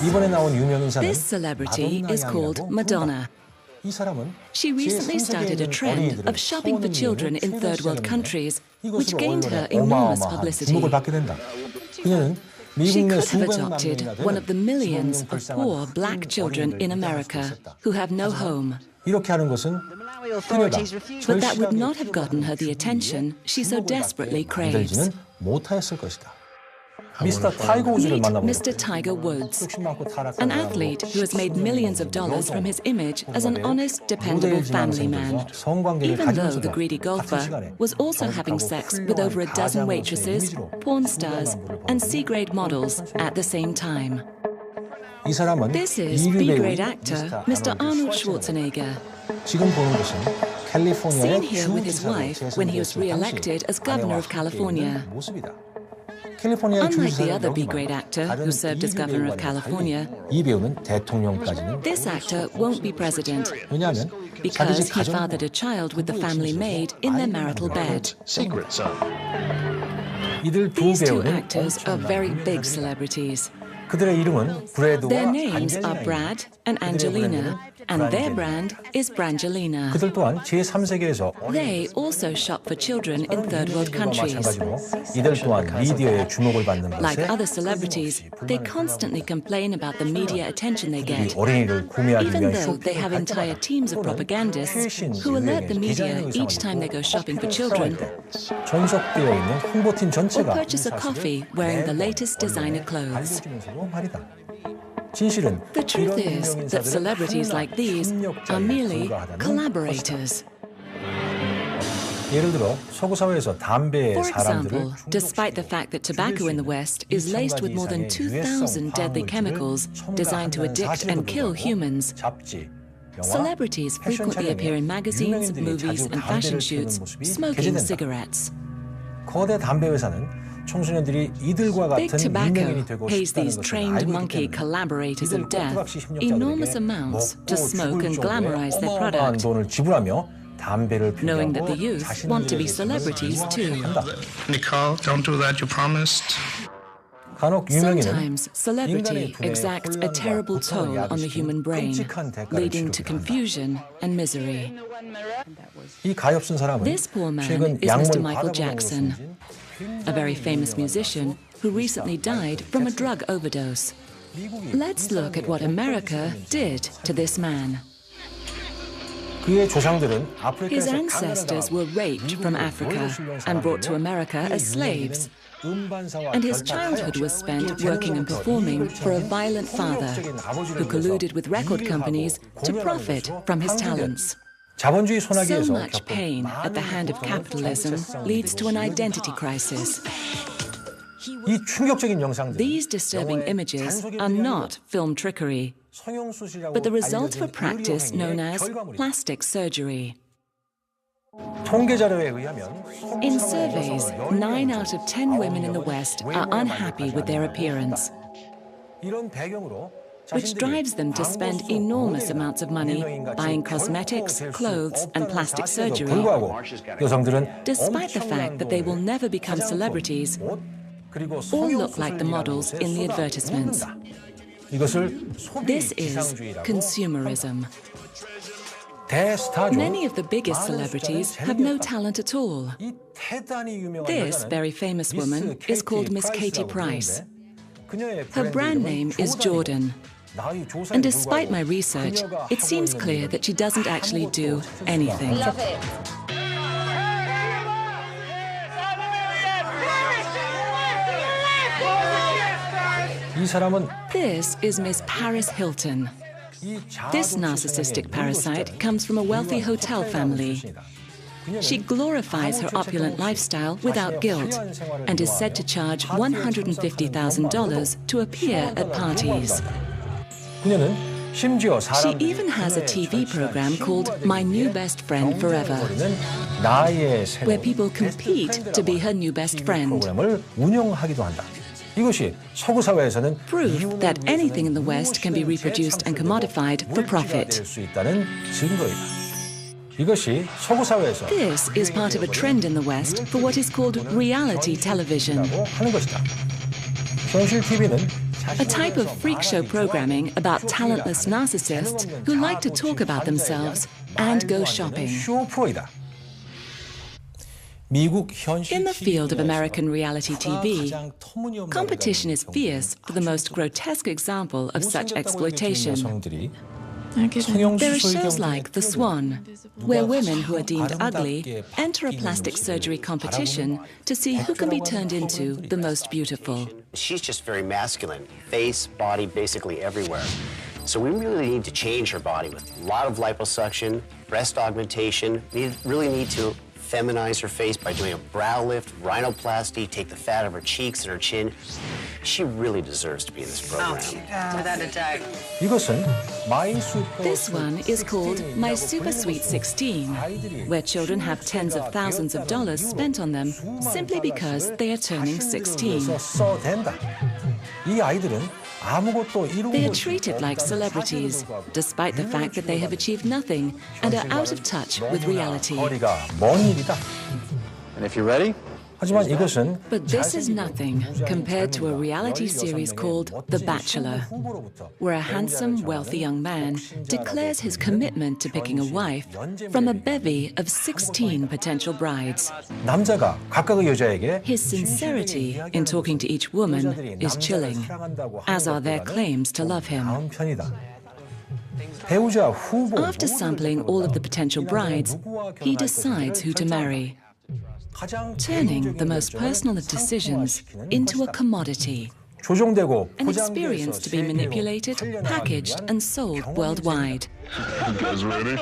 이번에 나온 유명 인사는 This celebrity is called 마돈나 Madonna. 이 사람은 She recently started a trend of shopping for children in third world countries, which gained her enormous publicity. 주목을 받게 된다. 그녀는 She 미국 내 could have 수백만 adopted 명이나 one of the 되는 millions of 불쌍한 poor black 흑인 children in 어린이들을 America 대할 수 있었다. who have no home. 이렇게 하는 것은 그녀가 But that would not have gotten her the attention she so desperately craves. 만들지는 못하였을 것이다. 미스터 타이거 우즈를 Meet 만나보고 Mr. Tiger Woods, 욕심 많고 타락한 an athlete who has made millions of dollars from his image as an honest, dependable family man. Even though the greedy golfer was also having sex with over a dozen waitresses, porn stars, and C-grade models at the same time. 이 사람은 This is B-grade actor Mr. Arnold Schwarzenegger, 지금 보는 것은 캘리포니아의 seen here with his wife when he was re-elected as governor of California. Unlike the other B-grade actor who served as governor of California, 이 배우는 대통령까지는 this actor won't be president 왜냐하면 because 자기 he 집 fathered a child with the family maid in their marital bed. Secret son. 이들 두 These two 배우는 actors are very big celebrities. 그들의 이름은 브래드와 Their names are 안젤리나입니다. Brad and Angelina, and their brand is Brangelina. 그들 또한 제3세계에서 They also shop for children in third world countries. 마찬가지로 이들 또한 미디어의 주목을 받는 Like 것에 other celebrities, they constantly complain about the media attention they 이 get, 어린이를 구매하기 even 위한 though they have entire teams of propagandists who alert the media each time they go shopping for children 전속되어 있는 홍보팀 or 전체가 purchase a coffee wearing the latest designer clothes. 알려주면서도 말이다. 진실은 The truth 이런 is 유명 that 인사들은 celebrities like these 협력자에 are merely 불과하다는 collaborators. 예를 들어 서구 사회에서 담배에 For 사람들을 example, despite the fact that tobacco in the West is laced with more than 2,000 deadly chemicals designed to addict and kill humans, 잡지, 영화, celebrities frequently appear in magazines, movies, and fashion shoots smoking cigarettes. 거대 담배 회사는 청소년들이 이들과 Big 같은 Tobacco 유명인이 되고 pays 싶다는 these 것을 trained 알고 있기 monkey 때문에 collaborators 이들 of death 꼭두각시 enormous 협력자들에게 amounts to 먹고 smoke 죽을 and 정도의 glamorize their 어마어마한 product, 돈을 지불하며 담배를 knowing that the 필요하고 youth want to be celebrities too. Nicole, don't do that, you promised. 간혹 유명인은 Sometimes celebrity exacts a terrible toll on the human brain, leading to confusion and misery. 이 가엾은 사람은 This poor man 최근 is 약물 Mr. Michael 과다분으로 Jackson, 숨진 a very famous musician who recently died from a drug overdose. Let's look at what America did to this man. 그의 조상들은 His 아프리카에서 ancestors were raped from Africa and brought to America as slaves, and his childhood was spent working and performing for a violent father who colluded with record companies to profit from his talents. 자본주의 So 소나기에서 much pain at the hand of capitalism leads to an identity crisis. 이 충격적인 영상들 These disturbing images are not film trickery, but the result of a practice known as plastic surgery. 통계 자료에 의하면 In surveys, 9 out of 10 women in the West are unhappy with their appearance, 이런 배경으로 which drives them to spend enormous amounts of money buying cosmetics, clothes, and plastic surgery, 불구하고 여성들은 despite the fact that they will never become celebrities or look like the models in the advertisements. 이것을 소비 This is 지상주의라고 consumerism. 대스타죠. Many of the biggest celebrities have no talent at all. 이 대단히 유명한 This 여자는 very famous woman 미스 is called 케이티 Miss Katie 프라이스라고 Price. 부르는데 그녀의 Her brand 브랜드 name 이름은 is Jordan. 나이 조사에 And despite my 불구하고 research, 그녀가 it seems 하고 clear 있는 that she doesn't actually do anything. 이 사람은 This is Miss Paris Hilton. 이 This 자아도 narcissistic 출신의 parasite 물고시자를 comes from a wealthy 인류와 hotel 호텔 family. 출신이다. 그녀는 She glorifies her opulent lifestyle without guilt and is said to charge $150,000 to appear at parties. 그녀는 심지어 She even has a TV program called My New Best Friend Forever, 나의 where 새로운 people compete to be her new best friend. 프로그램을 운영하기도 한다. 이것이 서구 사회에서는 Proof that anything in the West can be reproduced and commodified for profit. 될수 있다는 증거이다. 이것이 서구 사회에서 This is part of a trend in the West for what is called reality television. 하는 것이다. 현실 TV는 a type of freak show programming about talentless narcissists who like to talk about themselves and go shopping. 쇼프로이다. 미국 현실 In the field of American reality TV, 가장 터무니없는 competition is 경우, fierce for the most grotesque example of such 못생겼다고 exploitation. 여성들이 There are shows like The Swan, where women who are deemed ugly enter a plastic surgery competition to see who can be turned into the most beautiful. She's just very masculine, face, body, basically everywhere. So we really need to change her body with a lot of liposuction, breast augmentation. We really need to feminize her face by doing a brow lift, rhinoplasty, take the fat of her cheeks and her chin. She really deserves to be in this program. Without a doubt. 이것은 My Super This one is called My Super Sweet 16, where children have tens of thousands of dollars spent on them simply because they are turning 16. 써댄다. 이 아이들은 아무것도 이루고 They are treated like celebrities, despite the fact that they have achieved nothing and are out of touch with reality. 거리가 먼 일이다. And if you're ready, 하지만 이것은 But this is nothing compared to a reality series called The Bachelor, where a handsome, wealthy young man declares his commitment to picking a wife from a bevy of 16 potential brides. 남자가 각각의 여자에게 His sincerity in talking to each woman is chilling, as are their claims to love him. 다음 편이다. 배우자 후보 After sampling all of the potential brides, he decides who to marry, turning the most personal of decisions into a commodity, 조종되고 an experience to be manipulated, packaged, and sold worldwide. You guys ready?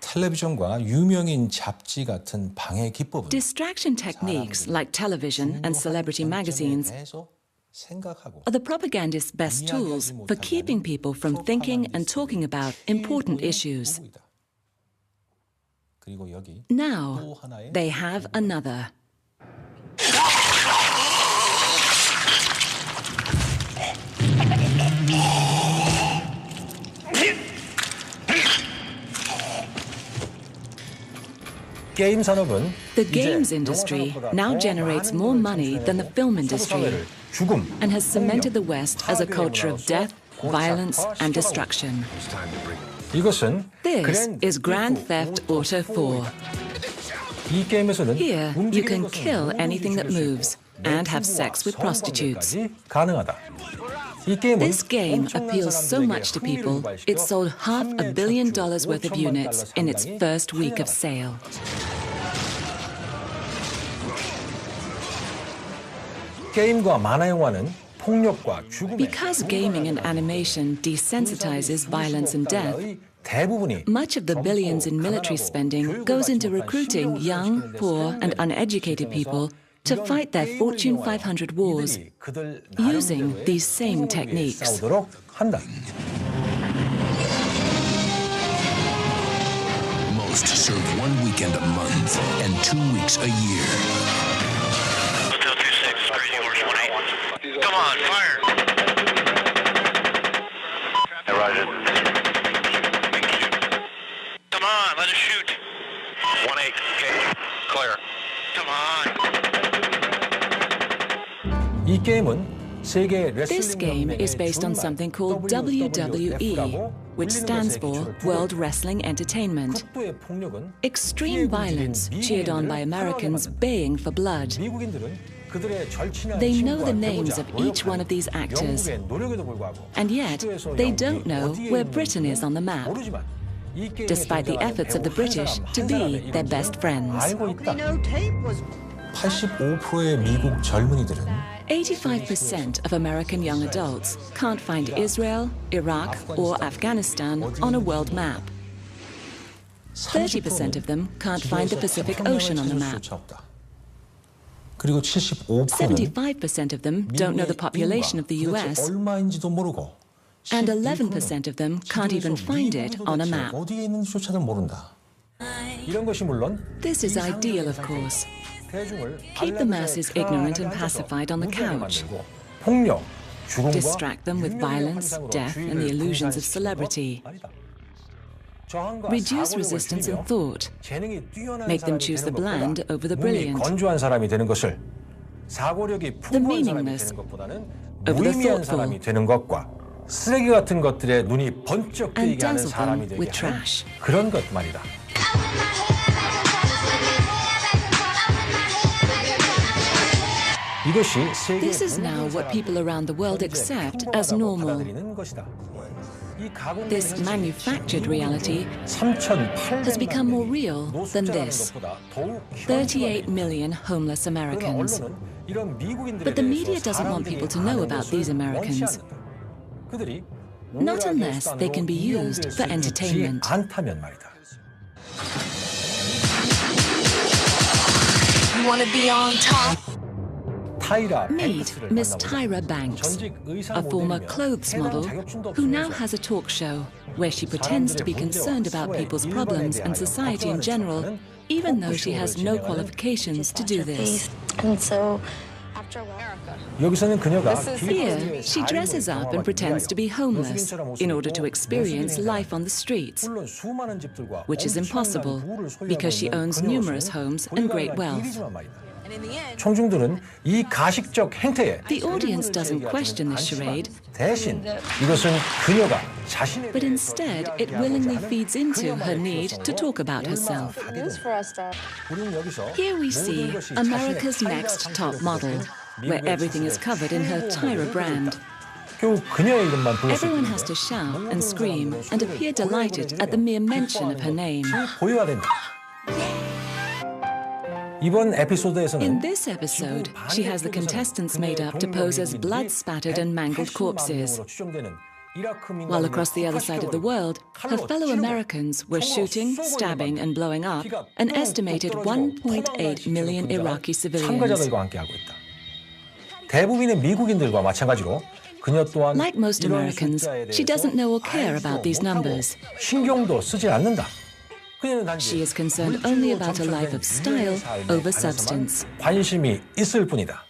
텔레비전과 유명인 잡지 같은 방해 기법은 Distraction techniques like television and celebrity magazines 생각하고 are the propagandist's best tools for keeping people from thinking and talking about important issues. 그리고 여기 Now, they have another. 게임 산업은 The games industry now generates more money than the film industry 죽음, and has cemented the West as a culture of death, violence, and destruction. 이것은 This is Grand Theft Auto 4. 이 게임에서는 Here, you can kill anything that moves and have sex with prostitutes. 가능하다. 이 게임은 This game appeals so much to people, it sold $500 million worth of units in its first week of sale. 게임과 만화 영화는 폭력과 죽음의 Because gaming and animation desensitizes violence and death, 대부분이 much of the billions in military spending goes into recruiting young, poor, and uneducated people to fight their Fortune 500 wars 그들 using these same techniques. 싸우도록 한다. Most serve 1 weekend a month and 2 weeks a year. Hotel 26, Crazy Horse 18. Come on, fire! hey, Roger. Come on, let us shoot. 1-8, okay, clear. Come on. 이 게임은 세계 This game is based on something called WWE, which stands for World Wrestling Entertainment. 극도의 폭력은 Extreme violence cheered on by Americans baying for blood. 미국인들은 그들의 절친한 They know the 친구와 names 배우자, of each one of these actors, 영국의 노력에도 불구하고 and yet 수도에서 they 영국이 don't know 어디에 where 있는지 Britain is on the map, 모르지만 이 게임에 despite the 등장하는 efforts of the 배우 한 British 사람, to 한 be 사람의 their 이름은 best friends. 알고 있다. 85%의 미국 젊은이들은 85% of American young adults can't find Israel, Iraq, or Afghanistan on a world map. 30% of them can't find the Pacific Ocean on the map. 그리고 75%는 75% of them don't know the population of the US, 얼마인지도 모르고 and 11% of them can't even find it on a map. 어디에 있는지조차도 모른다. 이런 것이 물론 This is ideal, of course. 대중을 Keep the masses ignorant and pacified on the couch. 폭력, 죽음과 Distract them with violence, death, and the illusions of celebrity. reduce resistance in thought, make them choose the bland over the brilliant, 건조한 사람이 되는 것을 사고력이 풍부한 사람이 meaningless 되는 것보다는 over the 무의미한 thoughtful, 사람이 되는 것과 쓰레기 같은 것들에 눈이 번쩍 and 뜨이게 하는 dazzle 사람이 them 되게 with 하는 trash. 그런 것 말이다. 이것이 세계 This is now what people around the world accept as normal. This manufactured reality has become more real than this. 38 million homeless Americans. But the media doesn't want people to know about these Americans. Not unless they can be used for entertainment. You want to be on top? Meet Miss Tyra Banks, a former clothes model who now has a talk show where she pretends to be concerned about people's problems and society in general, even though she has no qualifications to do this. And so, after America. Here, she dresses up and pretends to be homeless in order to experience life on the streets, which is impossible because she owns numerous homes and great wealth. 청중들은 이 가식적 행태에 The audience doesn't question this charade, 대신 이것은 그녀가 자신에 but instead it willingly feeds into her need to talk about herself. Here we see America's Next Top Model, where everything is covered in her Tyra brand. 겨우 그녀의 이름만 불렀을 Everyone has to shout and scream and appear delighted at the mere mention of her name. 보여야 된다. 이번 에피소드에서는 In this episode, she has the contestants made up to pose as blood-spattered and mangled corpses, while across the other side of the world, her fellow Americans were shooting, stabbing, and blowing up an estimated 1.8 million Iraqi civilians. 참가자들과 함께하고 있다. 대부분의 미국인들과 마찬가지로 그녀 또한 Like most Americans, she doesn't know or care about these numbers. 신경도 쓰지 않는다. She is concerned only about a life of style over substance. 관심이 있을 뿐이다.